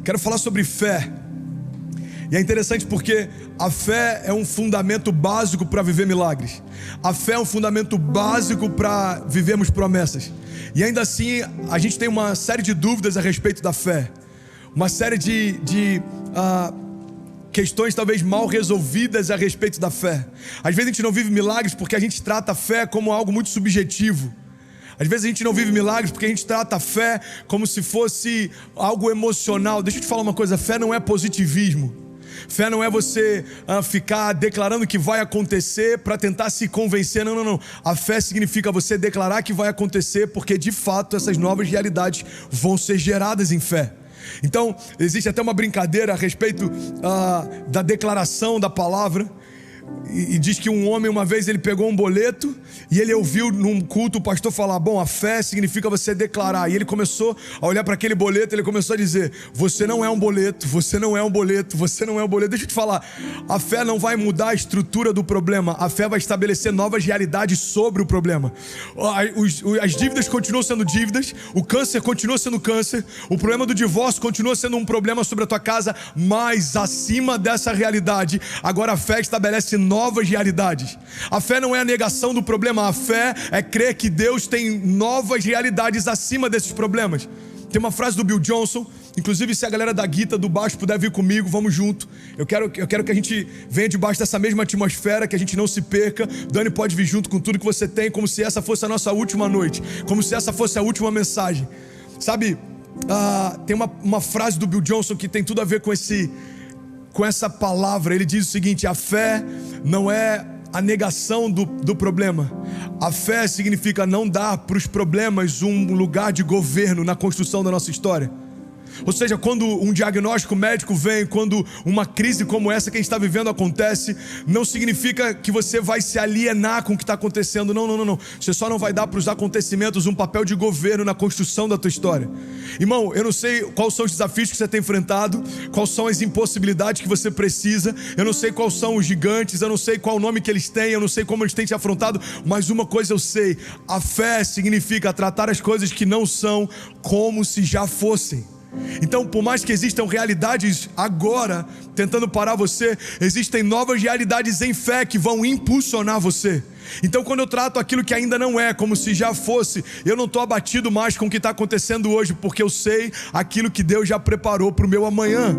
Quero falar sobre fé. E é interessante porque a fé é um fundamento básico para viver milagres. A fé é um fundamento básico para vivermos promessas. E ainda assim, a gente tem uma série de dúvidas a respeito da fé. Uma série de questões talvez mal resolvidas a respeito da fé. Às vezes a gente não vive milagres porque a gente trata a fé como algo muito subjetivo. Às vezes a gente não vive milagres porque a gente trata a fé como se fosse algo emocional. Deixa eu te falar uma coisa, fé não é positivismo. Fé não é você ficar declarando que vai acontecer para tentar se convencer. Não. A fé significa você declarar que vai acontecer porque de fato essas novas realidades vão ser geradas em fé. Então, existe até uma brincadeira a respeito da declaração da palavra. E diz que um homem uma vez ele pegou um boleto e ele ouviu num culto o pastor falar: bom, a fé significa você declarar. E ele começou a olhar para aquele boleto, ele começou a dizer: você não é um boleto, você não é um boleto, você não é um boleto. Deixa eu te falar, a fé não vai mudar a estrutura do problema, a fé vai estabelecer novas realidades sobre o problema. As dívidas continuam sendo dívidas, o câncer continua sendo câncer, o problema do divórcio continua sendo um problema sobre a tua casa, mas acima dessa realidade, agora a fé estabelece novas realidades. A fé não é a negação do problema, a fé é crer que Deus tem novas realidades acima desses problemas. Tem uma frase do Bill Johnson, inclusive se a galera da guitarra do baixo puder vir comigo, vamos junto. Eu quero que a gente venha debaixo dessa mesma atmosfera, que a gente não se perca. Dani pode vir junto com tudo que você tem, como se essa fosse a nossa última noite, como se essa fosse a última mensagem. Sabe, tem uma frase do Bill Johnson que tem tudo a ver com essa palavra. Ele diz o seguinte: a fé não é a negação do problema. A fé significa não dar para os problemas um lugar de governo na construção da nossa história. Ou seja, quando um diagnóstico médico vem, quando uma crise como essa que a gente está vivendo acontece, não significa que você vai se alienar com o que está acontecendo. Não. Você só não vai dar para os acontecimentos um papel de governo na construção da tua história. Irmão, eu não sei quais são os desafios que você tem enfrentado, quais são as impossibilidades que você precisa, eu não sei quais são os gigantes, eu não sei qual o nome que eles têm, eu não sei como eles têm te afrontado, mas uma coisa eu sei: a fé significa tratar as coisas que não são como se já fossem. Então, por mais que existam realidades agora tentando parar você, existem novas realidades em fé que vão impulsionar você. Então, quando eu trato aquilo que ainda não é como se já fosse, eu não estou abatido mais com o que está acontecendo hoje, porque eu sei aquilo que Deus já preparou para o meu amanhã.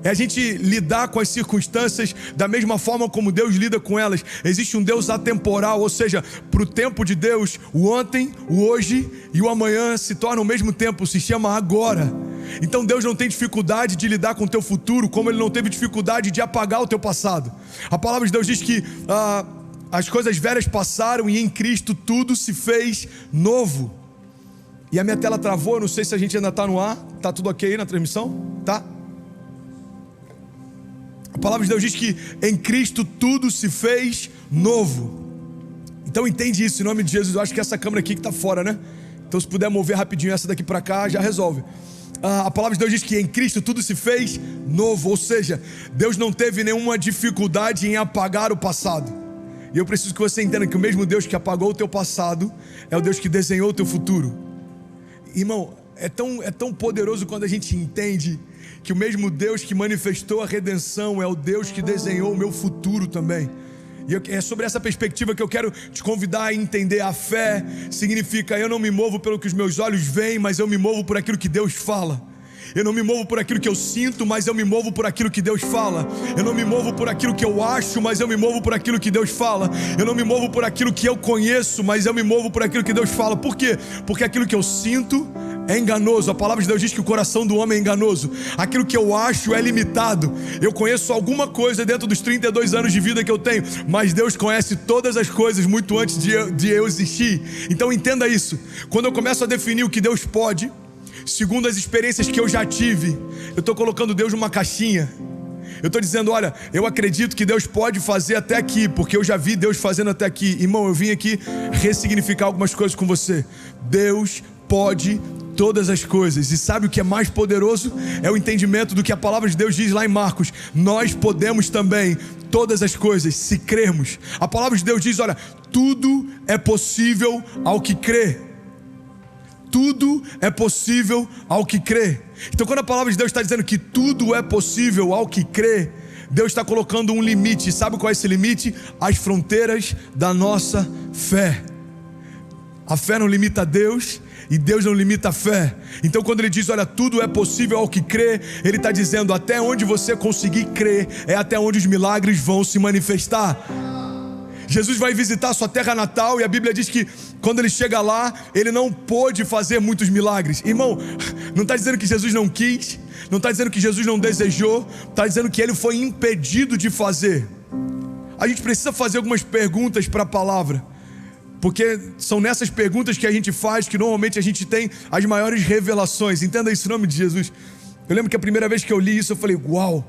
É a gente lidar com as circunstâncias da mesma forma como Deus lida com elas. Existe um Deus atemporal, ou seja, para o tempo de Deus, o ontem, o hoje e o amanhã se tornam o mesmo tempo, se chama agora. Então Deus não tem dificuldade de lidar com o teu futuro, como Ele não teve dificuldade de apagar o teu passado. A palavra de Deus diz que as coisas velhas passaram e em Cristo tudo se fez novo. E a minha tela travou, eu não sei se a gente ainda está no ar. Está tudo ok aí na transmissão? Tá? A palavra de Deus diz que em Cristo tudo se fez novo. Então entende isso em nome de Jesus. Eu acho que essa câmera aqui que está fora, né? Então se puder mover rapidinho essa daqui para cá, já resolve. A palavra de Deus diz que em Cristo tudo se fez novo. Ou seja, Deus não teve nenhuma dificuldade em apagar o passado. E eu preciso que você entenda que o mesmo Deus que apagou o teu passado é o Deus que desenhou o teu futuro. Irmão, é tão poderoso quando a gente entende que o mesmo Deus que manifestou a redenção é o Deus que desenhou o meu futuro também. E é sobre essa perspectiva que eu quero te convidar a entender. A fé significa: eu não me movo pelo que os meus olhos veem, mas eu me movo por aquilo que Deus fala. Eu não me movo por aquilo que eu sinto, mas eu me movo por aquilo que Deus fala. Eu não me movo por aquilo que eu acho, mas eu me movo por aquilo que Deus fala. Eu não me movo por aquilo que eu conheço, mas eu me movo por aquilo que Deus fala. Por quê? Porque aquilo que eu sinto é enganoso. A palavra de Deus diz que o coração do homem é enganoso. Aquilo que eu acho é limitado. Eu conheço alguma coisa dentro dos 32 anos de vida que eu tenho, mas Deus conhece todas as coisas muito antes de eu existir. Então entenda isso. Quando eu começo a definir o que Deus pode, segundo as experiências que eu já tive, eu estou colocando Deus numa caixinha. Eu estou dizendo: olha, eu acredito que Deus pode fazer até aqui, porque eu já vi Deus fazendo até aqui. Irmão, eu vim aqui ressignificar algumas coisas com você. Deus pode todas as coisas. E sabe o que é mais poderoso? É o entendimento do que a palavra de Deus diz lá em Marcos: nós podemos também todas as coisas se crermos. A palavra de Deus diz: olha, tudo é possível ao que crê. tudo é possível ao que crê. Então quando a palavra de Deus está dizendo que tudo é possível ao que crê, Deus está colocando um limite. Sabe qual é esse limite? As fronteiras da nossa fé. A fé não limita a Deus e Deus não limita a fé. Então quando ele diz, olha, tudo é possível ao que crê, ele está dizendo, até onde você conseguir crer, é até onde os milagres vão se manifestar. Jesus vai visitar a sua terra natal e a Bíblia diz que quando ele chega lá, ele não pôde fazer muitos milagres. Irmão, não está dizendo que Jesus não quis, não está dizendo que Jesus não desejou, está dizendo que ele foi impedido de fazer. A gente precisa fazer algumas perguntas para a palavra, porque são nessas perguntas que a gente faz que normalmente a gente tem as maiores revelações. Entenda isso em nome de Jesus. Eu lembro que a primeira vez que eu li isso eu falei, uau,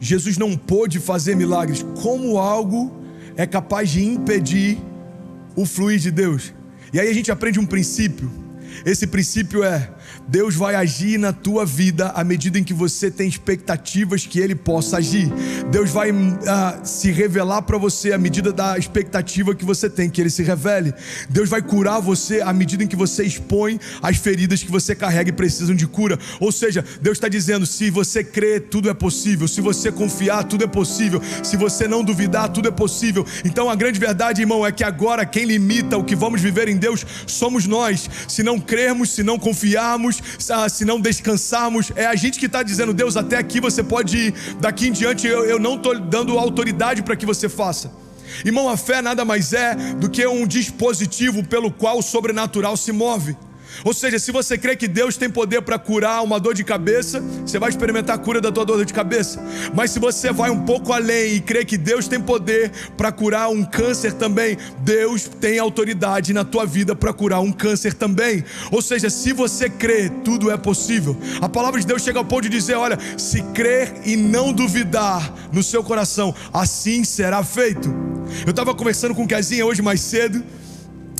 Jesus não pôde fazer milagres. Como algo é capaz de impedir o fluir de Deus? E aí a gente aprende um princípio. Esse princípio é: Deus vai agir na tua vida à medida em que você tem expectativas que Ele possa agir. Deus vai se revelar para você à medida da expectativa que você tem que Ele se revele. Deus vai curar você à medida em que você expõe as feridas que você carrega e precisam de cura. Ou seja, Deus está dizendo, se você crer, tudo é possível. Se você confiar, tudo é possível. Se você não duvidar, tudo é possível. Então a grande verdade, irmão, é que agora quem limita o que vamos viver em Deus somos nós. Se não crermos, se não confiarmos, se não descansarmos, é a gente que está dizendo, Deus, até aqui você pode ir, daqui em diante eu não estou dando autoridade para que você faça. Irmão, a fé nada mais é do que um dispositivo pelo qual o sobrenatural se move. Ou seja, se você crê que Deus tem poder para curar uma dor de cabeça, você vai experimentar a cura da tua dor de cabeça. Mas se você vai um pouco além e crê que Deus tem poder para curar um câncer também, Deus tem autoridade na tua vida para curar um câncer também. Ou seja, se você crê, tudo é possível. A palavra de Deus chega ao ponto de dizer, olha, se crer e não duvidar no seu coração, assim será feito. Eu estava conversando com Kezinha hoje mais cedo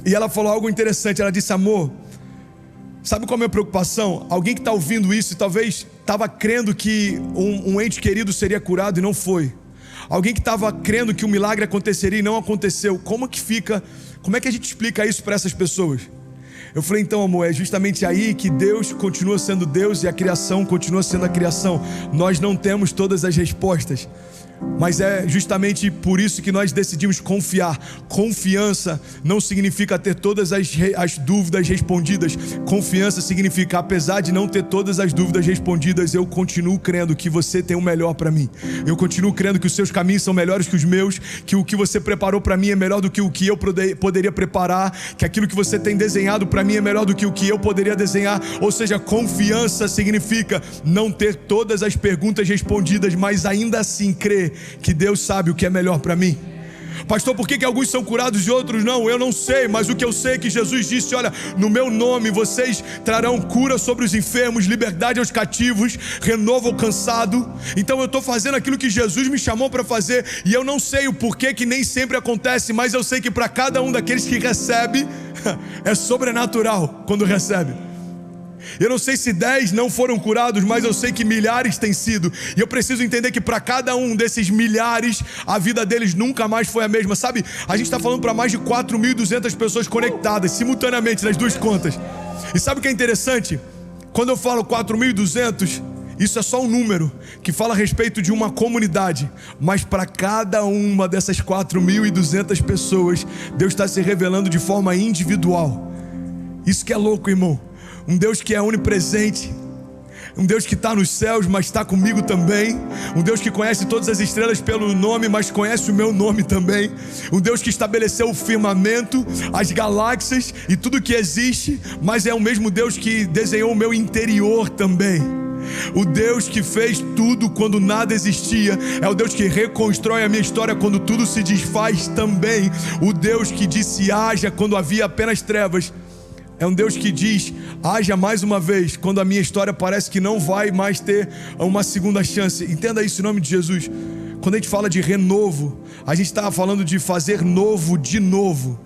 e ela falou algo interessante. Ela disse, amor, sabe qual é a minha preocupação? Alguém que está ouvindo isso e talvez estava crendo que um ente querido seria curado e não foi. Alguém que estava crendo que um milagre aconteceria e não aconteceu. Como é que a gente explica isso para essas pessoas? Eu falei, então amor, é justamente aí que Deus continua sendo Deus e a criação continua sendo a criação. Nós não temos todas as respostas, mas é justamente por isso que nós decidimos confiar. Confiança não significa ter todas as dúvidas respondidas. Confiança significa, apesar de não ter todas as dúvidas respondidas, eu continuo crendo que você tem o melhor para mim. Eu continuo crendo que os seus caminhos são melhores que os meus, que o que você preparou para mim é melhor do que o que eu poderia preparar, que aquilo que você tem desenhado para mim é melhor do que o que eu poderia desenhar. Ou seja, confiança significa não ter todas as perguntas respondidas, mas ainda assim crer que Deus sabe o que é melhor para mim. Pastor, por que alguns são curados e outros não? Eu não sei, mas o que eu sei é que Jesus disse, olha, no meu nome vocês trarão cura sobre os enfermos, liberdade aos cativos, renovo ao cansado. Então eu estou fazendo aquilo que Jesus me chamou para fazer, e eu não sei o porquê que nem sempre acontece, mas eu sei que para cada um daqueles que recebe, é sobrenatural quando recebe. Eu não sei se 10 não foram curados, mas eu sei que milhares têm sido. E eu preciso entender que para cada um desses milhares, a vida deles nunca mais foi a mesma. Sabe, a gente está falando para mais de 4.200 pessoas conectadas simultaneamente nas duas contas. E sabe o que é interessante? Quando eu falo 4.200, isso é só um número que fala a respeito de uma comunidade. Mas para cada uma dessas 4.200 pessoas, Deus está se revelando de forma individual. Isso que é louco, irmão. Um Deus que é onipresente, um Deus que está nos céus, mas está comigo também. Um Deus que conhece todas as estrelas pelo nome, mas conhece o meu nome também. Um Deus que estabeleceu o firmamento, as galáxias e tudo que existe, mas é o mesmo Deus que desenhou o meu interior também. O Deus que fez tudo quando nada existia, é o Deus que reconstrói a minha história quando tudo se desfaz também. O Deus que disse haja quando havia apenas trevas, é um Deus que diz, haja mais uma vez, quando a minha história parece que não vai mais ter uma segunda chance. Entenda isso em nome de Jesus. Quando a gente fala de renovo, a gente está falando de fazer novo de novo.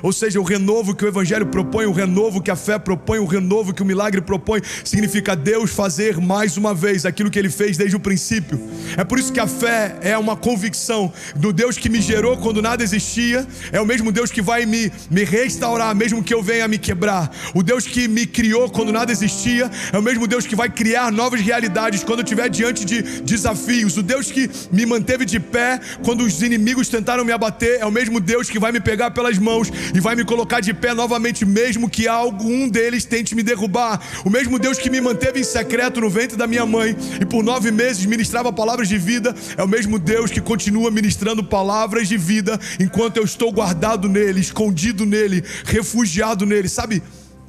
Ou seja, o renovo que o Evangelho propõe, o renovo que a fé propõe, o renovo que o milagre propõe, significa Deus fazer mais uma vez aquilo que Ele fez desde o princípio. É por isso que a fé é uma convicção do Deus que me gerou quando nada existia, é o mesmo Deus que vai me restaurar, mesmo que eu venha a me quebrar. O Deus que me criou quando nada existia, é o mesmo Deus que vai criar novas realidades quando eu estiver diante de desafios. O Deus que me manteve de pé quando os inimigos tentaram me abater, é o mesmo Deus que vai me pegar pelas mãos e vai me colocar de pé novamente, mesmo que algum deles tente me derrubar. O mesmo Deus que me manteve em secreto no ventre da minha mãe e por 9 meses ministrava palavras de vida, é o mesmo Deus que continua ministrando palavras de vida enquanto eu estou guardado nele, escondido nele, refugiado nele. Sabe,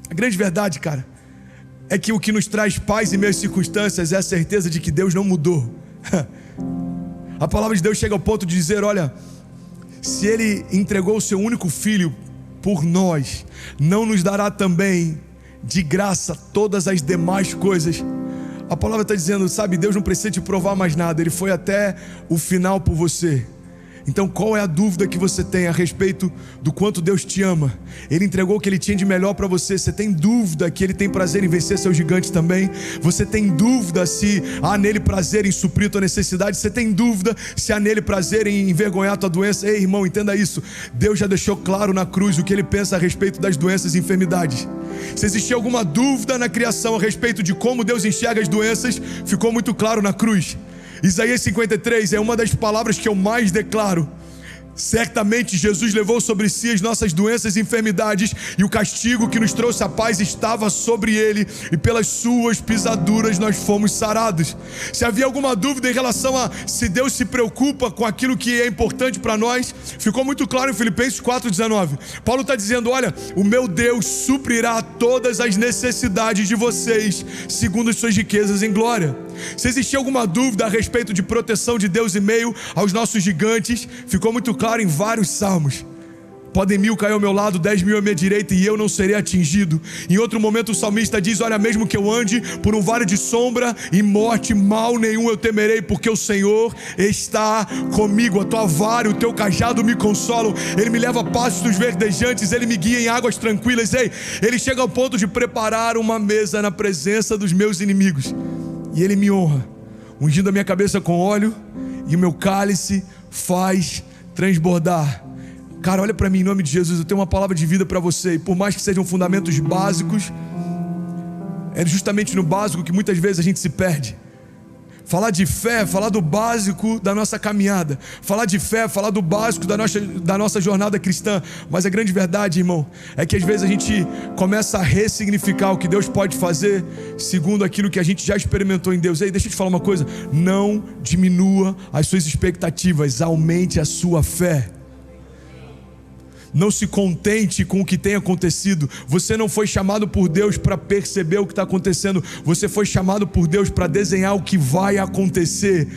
a grande verdade, cara, é que o que nos traz paz em meio às circunstâncias é a certeza de que Deus não mudou. A palavra de Deus chega ao ponto de dizer, olha, se Ele entregou o seu único filho por nós, não nos dará também de graça todas as demais coisas? A palavra está dizendo, sabe, Deus não precisa te provar mais nada, Ele foi até o final por você. Então qual é a dúvida que você tem a respeito do quanto Deus te ama? Ele entregou o que Ele tinha de melhor para você. Você tem dúvida que Ele tem prazer em vencer seus gigantes também? Você tem dúvida se há nele prazer em suprir tua necessidade? Você tem dúvida se há nele prazer em envergonhar tua doença? Ei, irmão, entenda isso. Deus já deixou claro na cruz o que Ele pensa a respeito das doenças e enfermidades. Se existia alguma dúvida na criação a respeito de como Deus enxerga as doenças, ficou muito claro na cruz. Isaías 53 é uma das palavras que eu mais declaro. Certamente Jesus levou sobre si as nossas doenças e enfermidades, e o castigo que nos trouxe a paz estava sobre Ele, e pelas suas pisaduras nós fomos sarados. Se havia alguma dúvida em relação a se Deus se preocupa com aquilo que é importante para nós, ficou muito claro em Filipenses 4,19. Paulo está dizendo, olha, o meu Deus suprirá todas as necessidades de vocês, segundo as suas riquezas em glória. Se existia alguma dúvida a respeito de proteção de Deus em meio aos nossos gigantes, ficou muito claro em vários salmos. Podem 1000 cair ao meu lado, 10.000 à minha direita, e eu não serei atingido. Em outro momento o salmista diz, olha, mesmo que eu ande por um vale de sombra e morte, mal nenhum eu temerei, porque o Senhor está comigo. A tua vara e o teu cajado me consolam. Ele me leva a pastos verdejantes, Ele me guia em águas tranquilas. Ei, Ele chega ao ponto de preparar uma mesa na presença dos meus inimigos, e Ele me honra, ungindo a minha cabeça com óleo, e o meu cálice faz transbordar. Cara, olha para mim, em nome de Jesus, eu tenho uma palavra de vida para você. E por mais que sejam fundamentos básicos, é justamente no básico que muitas vezes a gente se perde. Falar de fé, falar do básico da nossa caminhada. Falar de fé, falar do básico da nossa jornada cristã. Mas a grande verdade, irmão, é que às vezes a gente começa a ressignificar o que Deus pode fazer segundo aquilo que a gente já experimentou em Deus. Ei, deixa eu te falar uma coisa, não diminua as suas expectativas, aumente a sua fé. Não se contente com o que tem acontecido. Você não foi chamado por Deus para perceber o que está acontecendo. Você foi chamado por Deus para desenhar o que vai acontecer.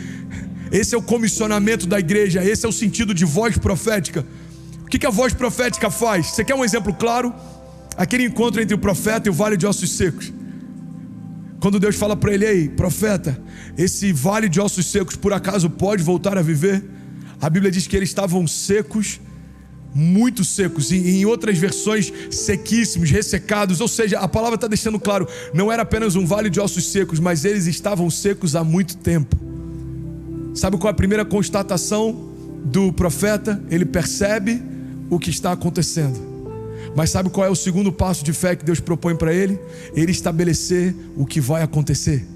Esse é o comissionamento da igreja. Esse é o sentido de voz profética. O que a voz profética faz? Você quer um exemplo claro? Aquele encontro entre o profeta e o vale de ossos secos. Quando Deus fala para ele, ei, profeta, esse vale de ossos secos por acaso pode voltar a viver? A Bíblia diz que eles estavam secos, muito secos, e em outras versões sequíssimos, ressecados. Ou seja, a palavra está deixando claro, não era apenas um vale de ossos secos, mas eles estavam secos há muito tempo. Sabe qual é a primeira constatação do profeta? Ele percebe o que está acontecendo. Mas sabe qual é o segundo passo de fé que Deus propõe para ele? Ele estabelecer o que vai acontecer.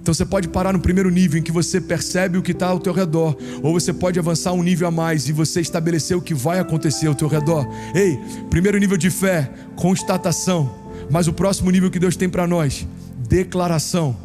Então você pode parar no primeiro nível, em que você percebe o que está ao teu redor, ou você pode avançar um nível a mais e você estabelecer o que vai acontecer ao teu redor. Ei, primeiro nível de fé, constatação. Mas o próximo nível que Deus tem para nós, declaração.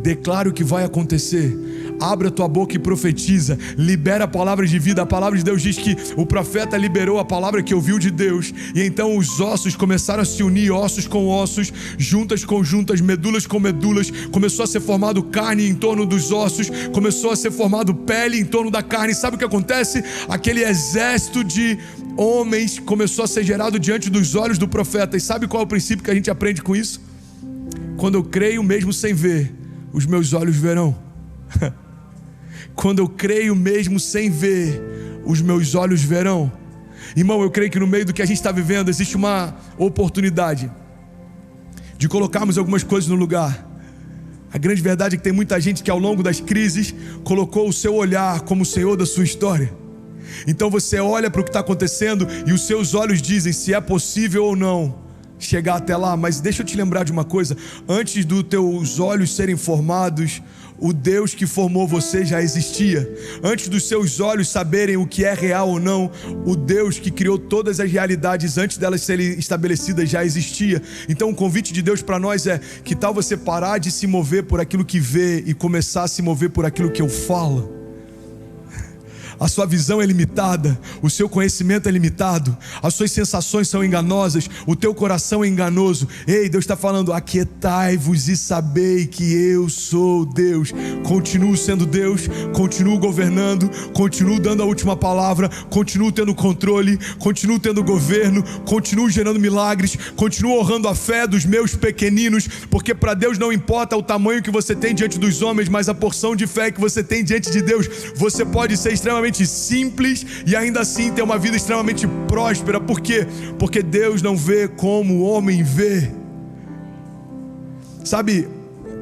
Declara o que vai acontecer. Abre a tua boca e profetiza. Libera palavras de vida. A palavra de Deus diz que o profeta liberou a palavra que ouviu de Deus, e então os ossos começaram a se unir, ossos com ossos, juntas com juntas, medulas com medulas. Começou a ser formado carne em torno dos ossos, começou a ser formado pele em torno da carne. Sabe o que acontece? Aquele exército de homens começou a ser gerado diante dos olhos do profeta. E sabe qual é o princípio que a gente aprende com isso? Quando eu creio mesmo sem ver, os meus olhos verão. Quando eu creio mesmo sem ver, os meus olhos verão. Irmão, eu creio que no meio do que a gente está vivendo existe uma oportunidade de colocarmos algumas coisas no lugar. A grande verdade é que tem muita gente que ao longo das crises colocou o seu olhar como o Senhor da sua história. Então você olha para o que está acontecendo e os seus olhos dizem se é possível ou não chegar até lá. Mas deixa eu te lembrar de uma coisa: antes dos teus olhos serem formados, o Deus que formou você já existia. Antes dos seus olhos saberem o que é real ou não, o Deus que criou todas as realidades antes delas serem estabelecidas já existia. Então o convite de Deus para nós é: que tal você parar de se mover por aquilo que vê e começar a se mover por aquilo que eu falo? A sua visão é limitada, o seu conhecimento é limitado, as suas sensações são enganosas, o teu coração é enganoso. Ei, Deus está falando: aquietai-vos e sabei que eu sou Deus. Continuo sendo Deus, continuo governando, continuo dando a última palavra, continuo tendo controle, continuo tendo governo, continuo gerando milagres, continuo honrando a fé dos meus pequeninos, porque para Deus não importa o tamanho que você tem diante dos homens, mas a porção de fé que você tem diante de Deus. Você pode ser extremamente simples e ainda assim ter uma vida extremamente próspera. Por quê? Porque Deus não vê como o homem vê. Sabe,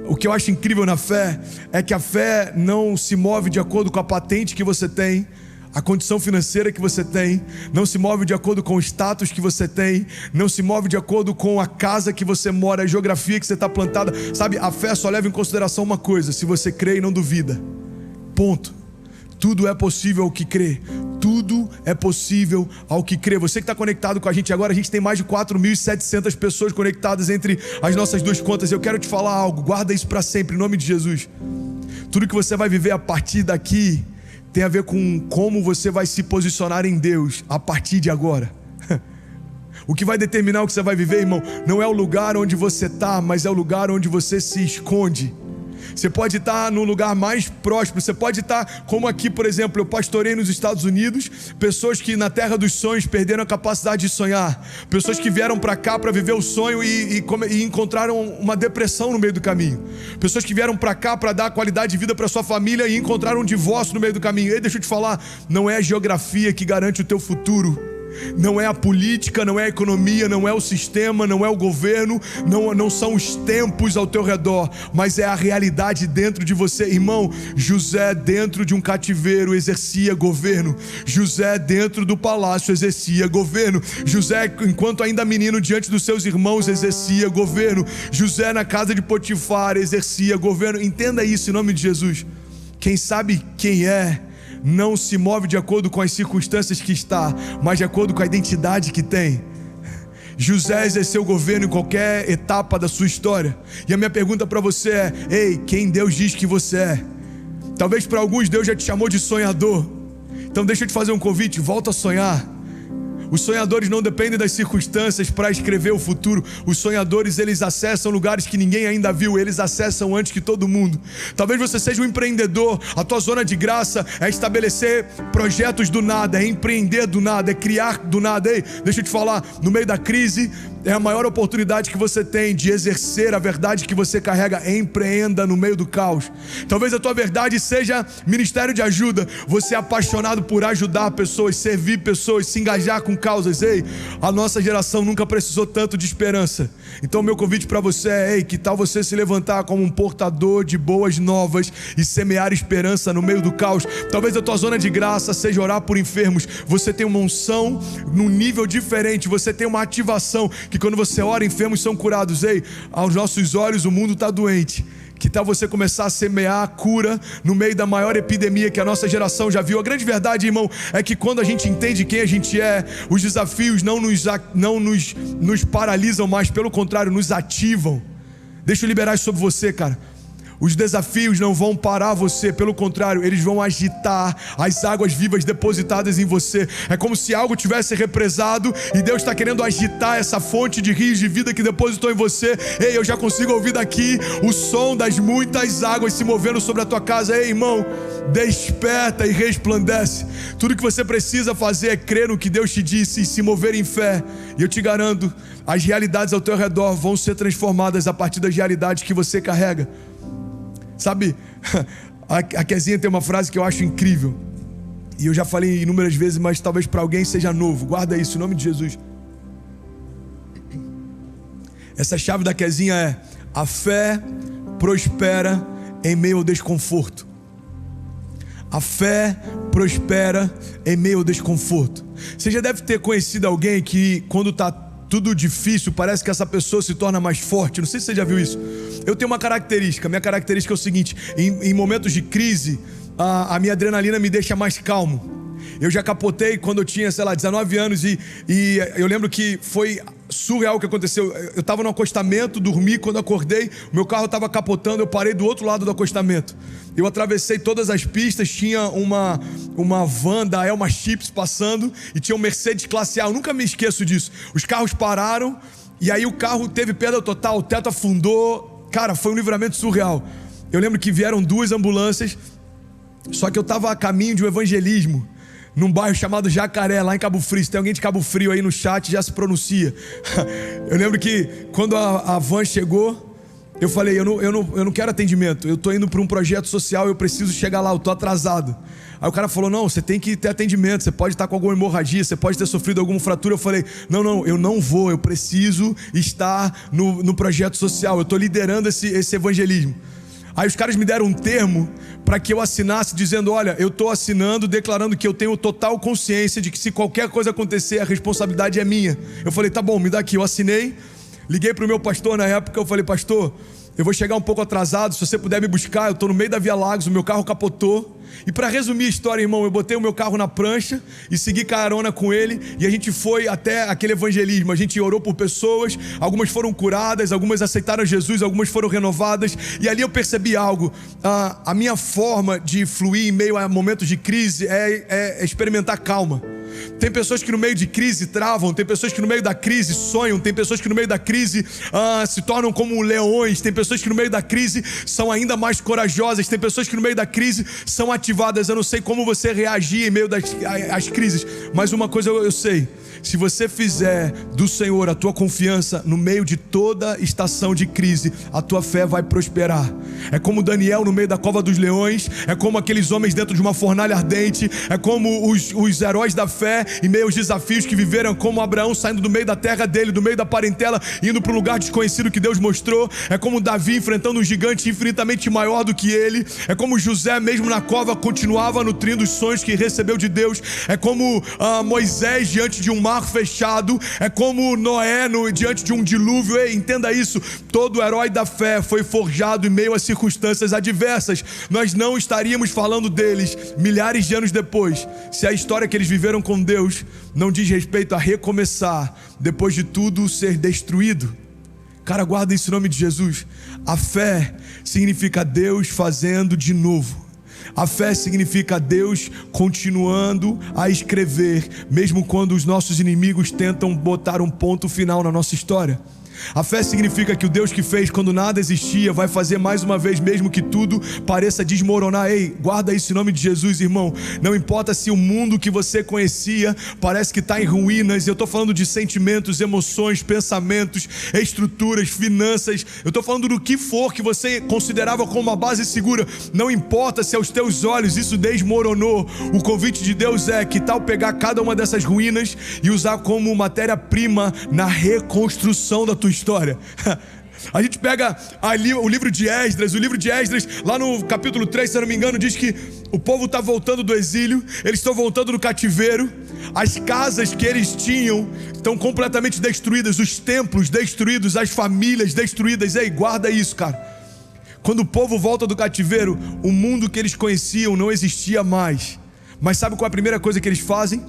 o que eu acho incrível na fé é que a fé não se move de acordo com a patente que você tem, a condição financeira que você tem, não se move de acordo com o status que você tem, não se move de acordo com a casa que você mora, a geografia que você está plantada. Sabe, a fé só leva em consideração uma coisa: se você crê e não duvida. Ponto. Tudo é possível ao que crê. Tudo é possível ao que crê. Você que está conectado com a gente agora, a gente tem mais de 4.700 pessoas conectadas entre as nossas duas contas. Eu quero te falar algo, guarda isso para sempre, em nome de Jesus. Tudo que você vai viver a partir daqui tem a ver com como você vai se posicionar em Deus a partir de agora. O que vai determinar o que você vai viver, irmão, não é o lugar onde você está, mas é o lugar onde você se esconde. Você pode estar no lugar mais próspero, você pode estar como aqui, por exemplo, eu pastorei nos Estados Unidos, pessoas que na terra dos sonhos perderam a capacidade de sonhar, pessoas que vieram para cá para viver o sonho e encontraram uma depressão no meio do caminho, pessoas que vieram para cá para dar qualidade de vida para sua família e encontraram um divórcio no meio do caminho. E deixa eu te falar, não é a geografia que garante o teu futuro. Não é a política, não é a economia, não é o sistema, não é o governo, não são os tempos ao teu redor, mas é a realidade dentro de você. Irmão, José dentro de um cativeiro exercia governo. José dentro do palácio exercia governo. José, enquanto ainda menino, diante dos seus irmãos, exercia governo. José na casa de Potifar exercia governo. Entenda isso em nome de Jesus. Quem sabe quem é não se move de acordo com as circunstâncias que está, mas de acordo com a identidade que tem. José exerceu governo em qualquer etapa da sua história. E a minha pergunta para você é: ei, quem Deus diz que você é? Talvez para alguns Deus já te chamou de sonhador. Então deixa eu te fazer um convite, volta a sonhar. Os sonhadores não dependem das circunstâncias para escrever o futuro. Os sonhadores, eles acessam lugares que ninguém ainda viu. Eles acessam antes que todo mundo. Talvez você seja um empreendedor. A tua zona de graça é estabelecer projetos do nada, é empreender do nada, é criar do nada. Ei, deixa eu te falar, no meio da crise é a maior oportunidade que você tem de exercer a verdade que você carrega. Empreenda no meio do caos. Talvez a tua verdade seja ministério de ajuda. Você é apaixonado por ajudar pessoas, servir pessoas, se engajar com causas. Ei, a nossa geração nunca precisou tanto de esperança. Então meu convite para você é: ei, que tal você se levantar como um portador de boas novas e semear esperança no meio do caos? Talvez a tua zona de graça seja orar por enfermos. Você tem uma unção num nível diferente. Você tem uma ativação que quando você ora, enfermos são curados. Ei, aos nossos olhos o mundo está doente. Que tal você começar a semear a cura no meio da maior epidemia que a nossa geração já viu? A grande verdade, irmão, é que quando a gente entende quem a gente é, os desafios não nos paralisam mais, pelo contrário, nos ativam. Deixa eu liberar isso sobre você, cara. Os desafios não vão parar você, pelo contrário, eles vão agitar as águas vivas depositadas em você. É como se algo tivesse represado e Deus está querendo agitar essa fonte de rios de vida que depositou em você. Ei, eu já consigo ouvir daqui o som das muitas águas se movendo sobre a tua casa. Ei, irmão, desperta e resplandece. Tudo que você precisa fazer é crer no que Deus te disse e se mover em fé. E eu te garanto, as realidades ao teu redor vão ser transformadas a partir das realidades que você carrega. Sabe, a Kezinha tem uma frase que eu acho incrível. E eu já falei inúmeras vezes, mas talvez para alguém seja novo. Guarda isso, em nome de Jesus. Essa chave da quezinha é: a fé prospera em meio ao desconforto. A fé prospera em meio ao desconforto. Você já deve ter conhecido alguém que, quando está tudo difícil, parece que essa pessoa se torna mais forte. Não sei se você já viu isso. Eu tenho uma característica. Minha característica é o seguinte: em momentos de crise, a minha adrenalina me deixa mais calmo. Eu já capotei quando eu tinha, 19 anos e eu lembro que foi surreal o que aconteceu. Eu estava no acostamento, dormi, quando acordei, o meu carro estava capotando, eu parei do outro lado do acostamento. Eu atravessei todas as pistas, tinha uma van da Elma Chips passando e tinha um Mercedes classe A, eu nunca me esqueço disso. Os carros pararam e aí o carro teve perda total, o teto afundou. Cara, foi um livramento surreal. Eu lembro que vieram 2 ambulâncias, só que eu estava a caminho de um evangelismo num bairro chamado Jacaré, lá em Cabo Frio. Se tem alguém de Cabo Frio aí no chat, já se pronuncia. Eu lembro que quando a van chegou, eu falei, eu não quero atendimento, eu tô indo para um projeto social, eu preciso chegar lá, eu tô atrasado. Aí o cara falou, não, você tem que ter atendimento, você pode estar com alguma hemorragia, você pode ter sofrido alguma fratura. Eu falei, não, eu não vou, eu preciso estar no projeto social, eu tô liderando esse evangelismo. Aí os caras me deram um termo para que eu assinasse, dizendo, olha, eu estou assinando, declarando que eu tenho total consciência de que se qualquer coisa acontecer, a responsabilidade é minha. Eu falei, tá bom, me dá aqui. Eu assinei, liguei para o meu pastor na época, eu falei, pastor, eu vou chegar um pouco atrasado, se você puder me buscar, eu estou no meio da Via Lagos, o meu carro capotou. E para resumir a história, irmão, eu botei o meu carro na prancha e segui carona com ele, e a gente foi até aquele evangelismo. A gente orou por pessoas, algumas foram curadas, algumas aceitaram Jesus, algumas foram renovadas. E ali eu percebi algo: a minha forma de fluir em meio a momentos de crise é experimentar calma. Tem pessoas que no meio de crise travam, tem pessoas que no meio da crise sonham, tem pessoas que no meio da crise se tornam como leões, tem pessoas que no meio da crise são ainda mais corajosas, tem pessoas que no meio da crise são ativadas. Eu não sei como você reagir em meio às crises, mas uma coisa eu sei: se você fizer do Senhor a tua confiança no meio de toda estação de crise, a tua fé vai prosperar. É como Daniel no meio da cova dos leões, é como aqueles homens dentro de uma fornalha ardente, é como os heróis da fé em meio aos desafios que viveram, como Abraão saindo do meio da terra dele, do meio da parentela, indo para um lugar desconhecido que Deus mostrou. É como Davi enfrentando um gigante infinitamente maior do que ele. É como José, mesmo na cova, continuava nutrindo os sonhos que recebeu de Deus. É como Moisés diante de um mar fechado. É como Noé diante de um dilúvio. Ei, entenda isso: todo herói da fé foi forjado em meio a circunstâncias adversas. Nós não estaríamos falando deles milhares de anos depois se a história que eles viveram com Deus não diz respeito a recomeçar depois de tudo ser destruído. Cara, guarda isso em nome de Jesus. A fé significa Deus fazendo de novo. A fé significa Deus continuando a escrever, mesmo quando os nossos inimigos tentam botar um ponto final na nossa história. A fé significa que o Deus que fez quando nada existia vai fazer mais uma vez, mesmo que tudo pareça desmoronar. Ei, guarda isso em nome de Jesus, irmão. Não importa se o mundo que você conhecia parece que está em ruínas. Eu estou falando de sentimentos, emoções, pensamentos, estruturas, finanças. Eu estou falando do que for que você considerava como uma base segura. Não importa se aos teus olhos isso desmoronou. O convite de Deus é: que tal pegar cada uma dessas ruínas e usar como matéria-prima na reconstrução da tua história? A gente pega ali o livro de Esdras. O livro de Esdras, lá no capítulo 3, se eu não me engano, diz que o povo está voltando do exílio, eles estão voltando do cativeiro. As casas que eles tinham estão completamente destruídas, os templos destruídos, as famílias destruídas. Ei, guarda isso, cara. Quando o povo volta do cativeiro, o mundo que eles conheciam não existia mais. Mas sabe qual é a primeira coisa que eles fazem?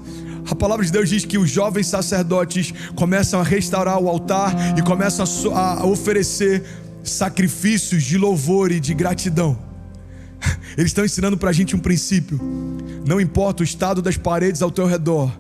A palavra de Deus diz que os jovens sacerdotes começam a restaurar o altar e começam a oferecer sacrifícios de louvor e de gratidão. Eles estão ensinando para a gente um princípio: não importa o estado das paredes ao teu redor,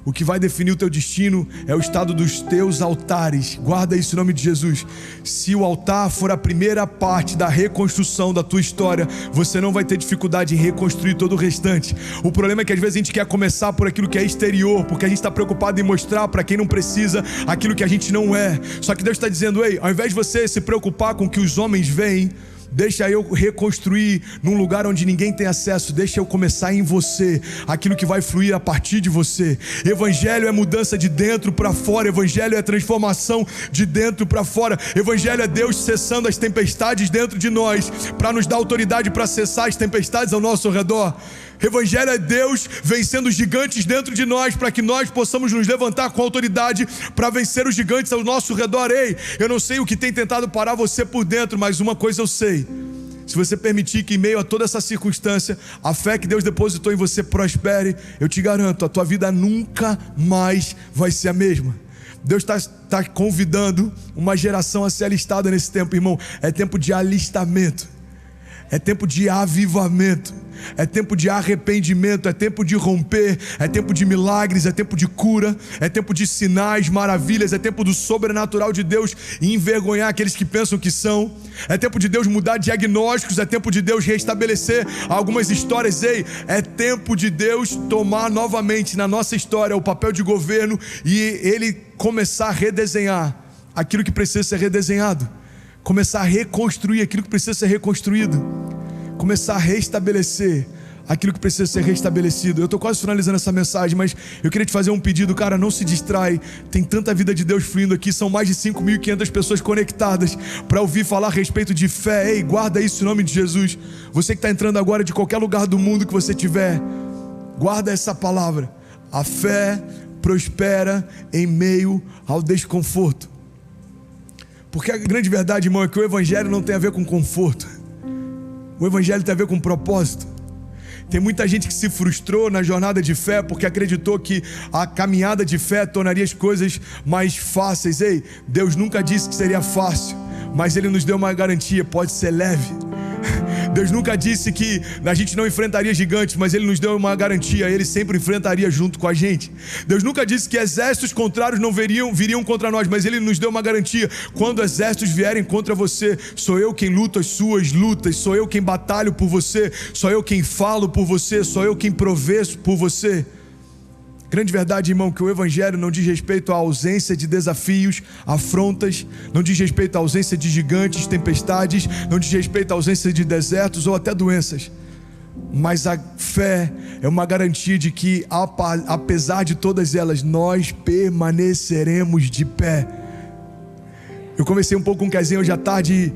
o que vai definir o teu destino é o estado dos teus altares. Guarda isso em nome de Jesus. Se o altar for a primeira parte da reconstrução da tua história, você não vai ter dificuldade em reconstruir todo o restante. O problema é que às vezes a gente quer começar por aquilo que é exterior, porque a gente está preocupado em mostrar para quem não precisa aquilo que a gente não é. Só que Deus está dizendo: ei, ao invés de você se preocupar com o que os homens veem, deixa eu reconstruir num lugar onde ninguém tem acesso, deixa eu começar em você, aquilo que vai fluir a partir de você. Evangelho é mudança de dentro para fora, evangelho é transformação de dentro para fora, evangelho é Deus cessando as tempestades dentro de nós, para nos dar autoridade para cessar as tempestades ao nosso redor. Evangelho é Deus vencendo os gigantes dentro de nós, para que nós possamos nos levantar com autoridade para vencer os gigantes ao nosso redor. Ei, eu não sei o que tem tentado parar você por dentro, mas uma coisa eu sei: se você permitir que em meio a toda essa circunstância, a fé que Deus depositou em você prospere, eu te garanto, a tua vida nunca mais vai ser a mesma. Deus está convidando uma geração a ser alistada nesse tempo, irmão. É tempo de alistamento, é tempo de avivamento, é tempo de arrependimento, é tempo de romper, é tempo de milagres, é tempo de cura, é tempo de sinais, maravilhas, é tempo do sobrenatural de Deus envergonhar aqueles que pensam que são, é tempo de Deus mudar diagnósticos, é tempo de Deus restabelecer algumas histórias. Ei, é tempo de Deus tomar novamente na nossa história o papel de governo e Ele começar a redesenhar aquilo que precisa ser redesenhado, começar a reconstruir aquilo que precisa ser reconstruído, começar a restabelecer aquilo que precisa ser restabelecido. Eu estou quase finalizando essa mensagem, mas eu queria te fazer um pedido, cara, não se distrai, tem tanta vida de Deus fluindo aqui, são mais de 5.500 pessoas conectadas para ouvir falar a respeito de fé. Ei, guarda isso em nome de Jesus. Você que está entrando agora de qualquer lugar do mundo que você estiver, guarda essa palavra: a fé prospera em meio ao desconforto. Porque a grande verdade, irmão, é que o evangelho não tem a ver com conforto, o evangelho tem a ver com propósito. Tem muita gente que se frustrou na jornada de fé porque acreditou que a caminhada de fé tornaria as coisas mais fáceis. Ei, Deus nunca disse que seria fácil, mas Ele nos deu uma garantia: pode ser leve. Deus nunca disse que a gente não enfrentaria gigantes, mas Ele nos deu uma garantia: Ele sempre enfrentaria junto com a gente. Deus nunca disse que exércitos contrários não viriam contra nós, mas Ele nos deu uma garantia: quando exércitos vierem contra você, sou eu quem luto as suas lutas, sou eu quem batalho por você, sou eu quem falo por você, sou eu quem provê por você. Grande verdade, irmão, que o evangelho não diz respeito à ausência de desafios, afrontas, não diz respeito à ausência de gigantes, tempestades, não diz respeito à ausência de desertos ou até doenças, mas a fé é uma garantia de que, apesar de todas elas, nós permaneceremos de pé. Eu conversei um pouco com o Kezinha hoje à tarde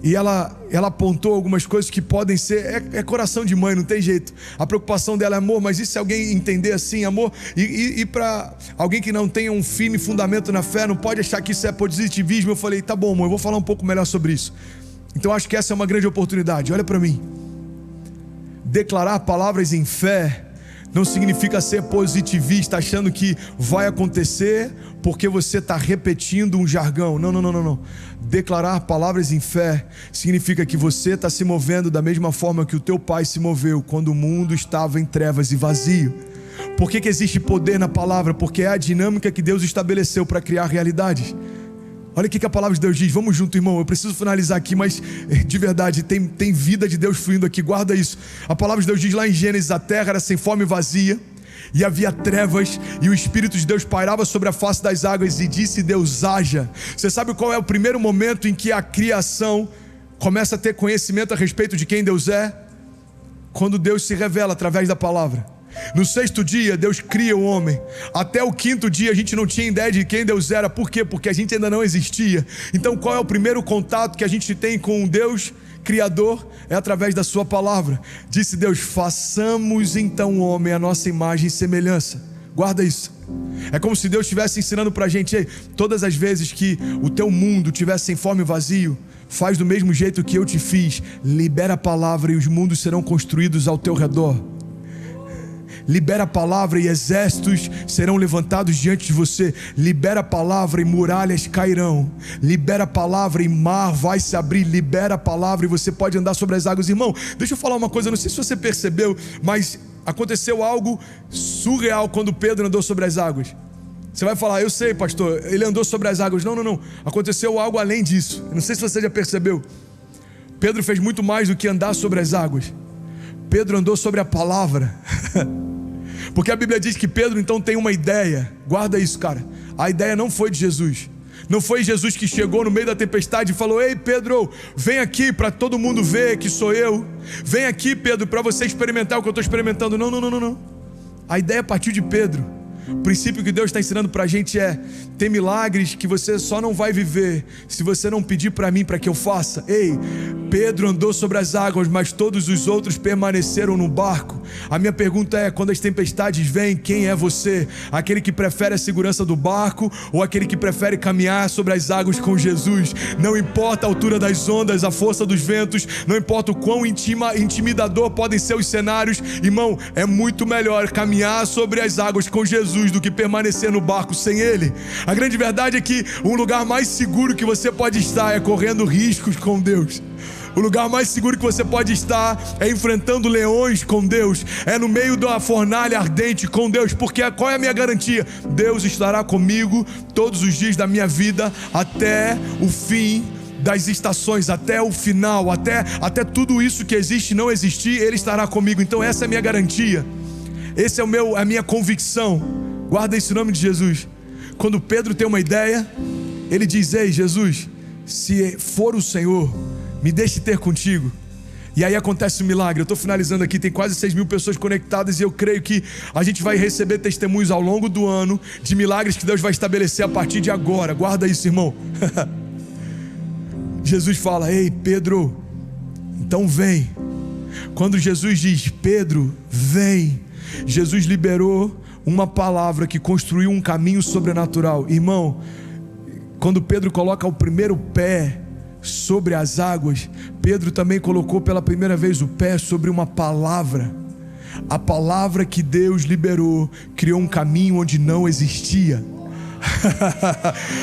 e ela apontou algumas coisas que podem ser, é coração de mãe, não tem jeito. A preocupação dela é amor, mas e se alguém entender assim, amor? E para alguém que não tenha um firme fundamento na fé, não pode achar que isso é positivismo. Eu falei, tá bom, amor, eu vou falar um pouco melhor sobre isso. Então acho que essa é uma grande oportunidade. Olha para mim, declarar palavras em fé não significa ser positivista, achando que vai acontecer porque você está repetindo um jargão. Não. Declarar palavras em fé significa que você está se movendo da mesma forma que o teu pai se moveu quando o mundo estava em trevas e vazio. Por que existe poder na palavra? Porque é a dinâmica que Deus estabeleceu para criar realidades. Olha o que a palavra de Deus diz. Vamos junto, irmão. Eu preciso finalizar aqui, mas de verdade tem vida de Deus fluindo aqui. Guarda isso. A palavra de Deus diz lá em Gênesis: a terra era sem forma e vazia, e havia trevas, e o Espírito de Deus pairava sobre a face das águas, e disse Deus: haja. Você sabe qual é o primeiro momento em que a criação começa a ter conhecimento a respeito de quem Deus é? Quando Deus se revela através da palavra. No 6º dia, Deus cria o homem. Até o 5º dia a gente não tinha ideia de quem Deus era. Por quê? Porque a gente ainda não existia. Então qual é o primeiro contato que a gente tem com um Deus Criador? É através da sua palavra. Disse Deus: façamos então o homem à nossa imagem e semelhança. Guarda isso. É como se Deus estivesse ensinando pra gente: ei, todas as vezes que o teu mundo estivesse sem forma e vazio, faz do mesmo jeito que eu te fiz. Libera a palavra e os mundos serão construídos ao teu redor. Libera a palavra e exércitos serão levantados diante de você. Libera a palavra e muralhas cairão. Libera a palavra e mar vai se abrir. Libera a palavra e você pode andar sobre as águas. Irmão, deixa eu falar uma coisa, não sei se você percebeu, mas aconteceu algo surreal quando Pedro andou sobre as águas. Você vai falar: eu sei, pastor, ele andou sobre as águas. Não. Aconteceu algo além disso. Eu não sei se você já percebeu. Pedro fez muito mais do que andar sobre as águas. Pedro andou sobre a palavra. Porque a Bíblia diz que Pedro então tem uma ideia. Guarda isso, cara. A ideia não foi de Jesus. Não foi Jesus que chegou no meio da tempestade e falou: ei Pedro, vem aqui para todo mundo ver que sou eu. Vem aqui, Pedro, para você experimentar o que eu estou experimentando. Não. A ideia partiu de Pedro. O princípio que Deus está ensinando para a gente é: tem milagres que você só não vai viver se você não pedir para mim para que eu faça. Ei, Pedro andou sobre as águas, mas todos os outros permaneceram no barco. A minha pergunta é: quando as tempestades vêm, quem é você? Aquele que prefere a segurança do barco ou aquele que prefere caminhar sobre as águas com Jesus? Não importa a altura das ondas, a força dos ventos, não importa o quão intimidador podem ser os cenários, irmão, é muito melhor caminhar sobre as águas com Jesus do que permanecer no barco sem Ele. A grande verdade é que o lugar mais seguro que você pode estar é correndo riscos com Deus. O lugar mais seguro que você pode estar é enfrentando leões com Deus, é no meio da fornalha ardente com Deus, porque qual é a minha garantia? Deus estará comigo todos os dias da minha vida, até o fim das estações, até o final, até tudo isso que existe não existir, Ele estará comigo. Então essa é a minha garantia, esse é a minha convicção. Guarda esse nome de Jesus. Quando Pedro tem uma ideia, ele diz: ei Jesus, se for o Senhor, me deixe ter contigo. E aí acontece um milagre. Eu estou finalizando aqui, tem quase 6.000 pessoas conectadas, e eu creio que a gente vai receber testemunhos ao longo do ano de milagres que Deus vai estabelecer a partir de agora. Guarda isso, irmão. Jesus fala: ei Pedro, então vem. Quando Jesus diz: Pedro, vem, Jesus liberou uma palavra que construiu um caminho sobrenatural. Irmão, quando Pedro coloca o primeiro pé sobre as águas, Pedro também colocou pela primeira vez o pé sobre uma palavra. A palavra que Deus liberou criou um caminho onde não existia.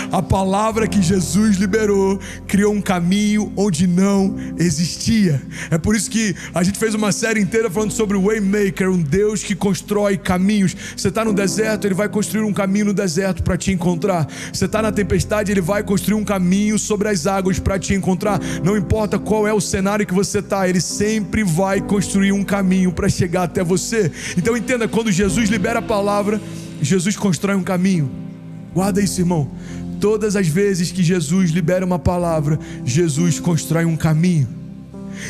A palavra que Jesus liberou criou um caminho onde não existia. É por isso que a gente fez uma série inteira falando sobre o Waymaker, um Deus que constrói caminhos. Você está no deserto, Ele vai construir um caminho no deserto para te encontrar. Você está na tempestade, Ele vai construir um caminho sobre as águas para te encontrar. Não importa qual é o cenário que você está, Ele sempre vai construir um caminho para chegar até você. Então entenda, quando Jesus libera a palavra, Jesus constrói um caminho. Guarda isso, irmão. Todas as vezes que Jesus libera uma palavra, Jesus constrói um caminho.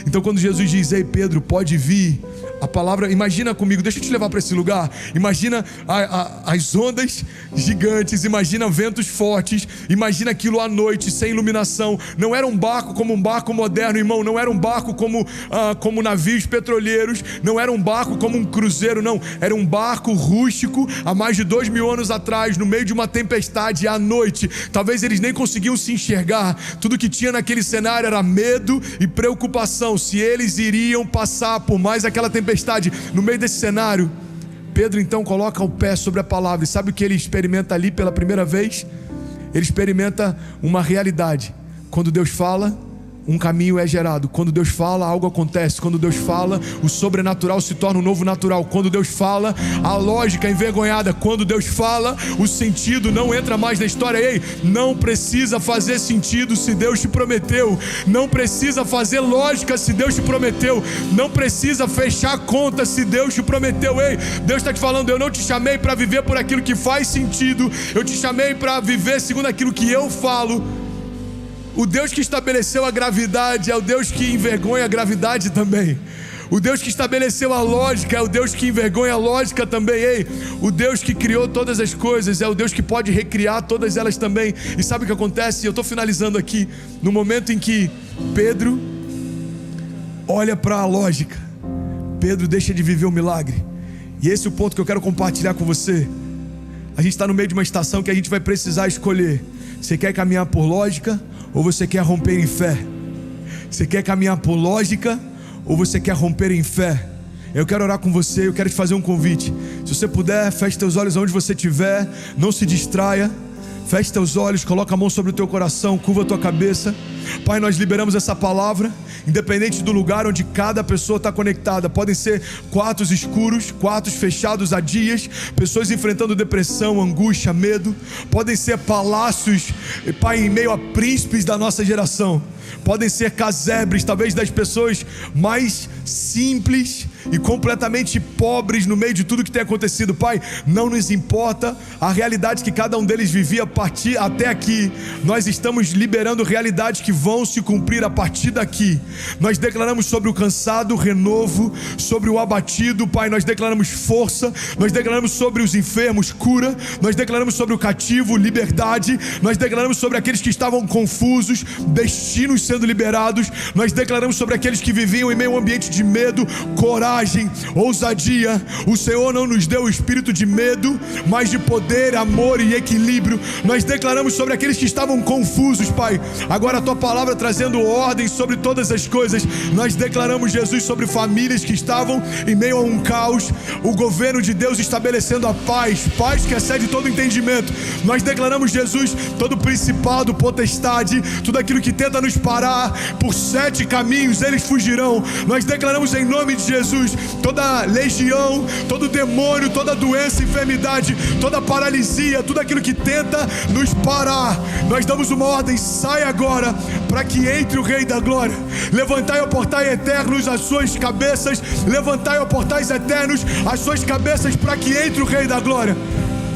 Então quando Jesus diz: ei Pedro, pode vir, a palavra, imagina comigo, deixa eu te levar para esse lugar. Imagina as ondas gigantes, imagina ventos fortes, imagina aquilo à noite, sem iluminação. Não era um barco como um barco moderno, irmão. Não era um barco como navios petroleiros. Não era um barco como um cruzeiro, não. Era um barco rústico, há mais de 2.000 anos atrás, no meio de uma tempestade à noite. Talvez eles nem conseguiam se enxergar. Tudo que tinha naquele cenário era medo e preocupação, se eles iriam passar por mais aquela tempestade. No meio desse cenário, Pedro então coloca o pé sobre a palavra. E sabe o que ele experimenta ali pela primeira vez? Ele experimenta uma realidade. Quando Deus fala, um caminho é gerado. Quando Deus fala, algo acontece. Quando Deus fala, o sobrenatural se torna um novo natural. Quando Deus fala, a lógica é envergonhada. Quando Deus fala, o sentido não entra mais na história. Ei, não precisa fazer sentido se Deus te prometeu. Não precisa fazer lógica se Deus te prometeu. Não precisa fechar conta se Deus te prometeu. Ei, Deus está te falando: eu não te chamei para viver por aquilo que faz sentido. Eu te chamei para viver segundo aquilo que eu falo. O Deus que estabeleceu a gravidade é o Deus que envergonha a gravidade também. O Deus que estabeleceu a lógica é o Deus que envergonha a lógica também. Ei, o Deus que criou todas as coisas é o Deus que pode recriar todas elas também. E sabe o que acontece? Eu estou finalizando aqui, no momento em que Pedro olha para a lógica, Pedro deixa de viver o milagre. E esse é o ponto que eu quero compartilhar com você. A gente está no meio de uma estação que a gente vai precisar escolher. Você quer caminhar por lógica ou você quer romper em fé? Você quer caminhar por lógica ou você quer romper em fé? Eu quero orar com você, eu quero te fazer um convite. Se você puder, feche teus olhos onde você estiver, não se distraia. Feche teus olhos, coloca a mão sobre o teu coração, curva a tua cabeça. Pai, nós liberamos essa palavra, independente do lugar onde cada pessoa está conectada. Podem ser quartos escuros, quartos fechados há dias, pessoas enfrentando depressão, angústia, medo. Podem ser palácios, Pai, em meio a príncipes da nossa geração. Podem ser casebres, talvez das pessoas mais simples, e completamente pobres no meio de tudo que tem acontecido. Pai, não nos importa a realidade que cada um deles vivia a partir até aqui. Nós estamos liberando realidades que vão se cumprir a partir daqui. Nós declaramos sobre o cansado renovo, sobre o abatido, Pai, nós declaramos força, nós declaramos sobre os enfermos cura, nós declaramos sobre o cativo liberdade, nós declaramos sobre aqueles que estavam confusos, destinos sendo liberados, nós declaramos sobre aqueles que viviam em meio a um ambiente de medo, coragem, ousadia. O Senhor não nos deu o espírito de medo, mas de poder, amor e equilíbrio. Nós declaramos sobre aqueles que estavam confusos, Pai, agora a Tua palavra trazendo ordem sobre todas as coisas. Nós declaramos, Jesus, sobre famílias que estavam em meio a um caos, o governo de Deus estabelecendo a paz, paz que excede todo entendimento. Nós declaramos, Jesus, todo principado, potestade, tudo aquilo que tenta nos parar por 7 caminhos, eles fugirão. Nós declaramos em nome de Jesus, toda legião, todo demônio, toda doença, enfermidade, toda paralisia, tudo aquilo que tenta nos parar, nós damos uma ordem: sai agora, para que entre o Rei da Glória. Levantai, ó portais eternos, as suas cabeças. Levantai, ó portais eternos, as suas cabeças, para que entre o Rei da Glória.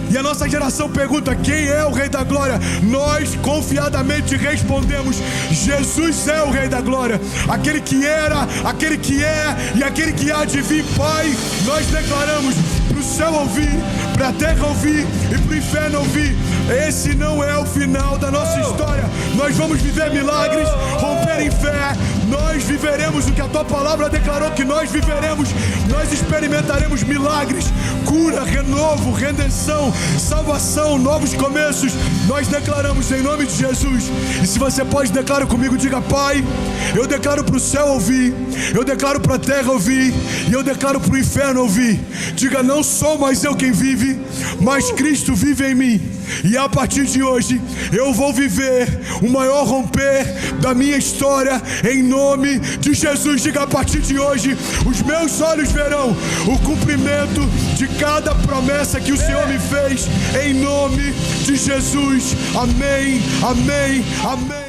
E a nossa geração pergunta: quem é o Rei da Glória? Nós confiadamente respondemos: Jesus é o Rei da Glória, aquele que era, aquele que é e aquele que há de vir. Pai, nós declaramos para o céu ouvir, para a terra ouvir e para o inferno ouvir: esse não é o final da nossa história. Nós vamos viver milagres, romper em fé. Nós viveremos o que a Tua palavra declarou que nós viveremos. Nós experimentaremos milagres, cura, renovo, redenção, salvação, novos começos. Nós declaramos em nome de Jesus. E se você pode, declara comigo, diga: Pai, eu declaro para o céu ouvir, eu declaro para a terra ouvir, e eu declaro para o inferno ouvir. Diga: não sou mais eu quem vive, mas Cristo vive em mim. E a partir de hoje eu vou viver o maior romper da minha história em nome de Jesus. Diga: a partir de hoje os meus olhos verão o cumprimento de cada promessa que o Senhor me fez, em nome de Jesus. Amém, amém, amém.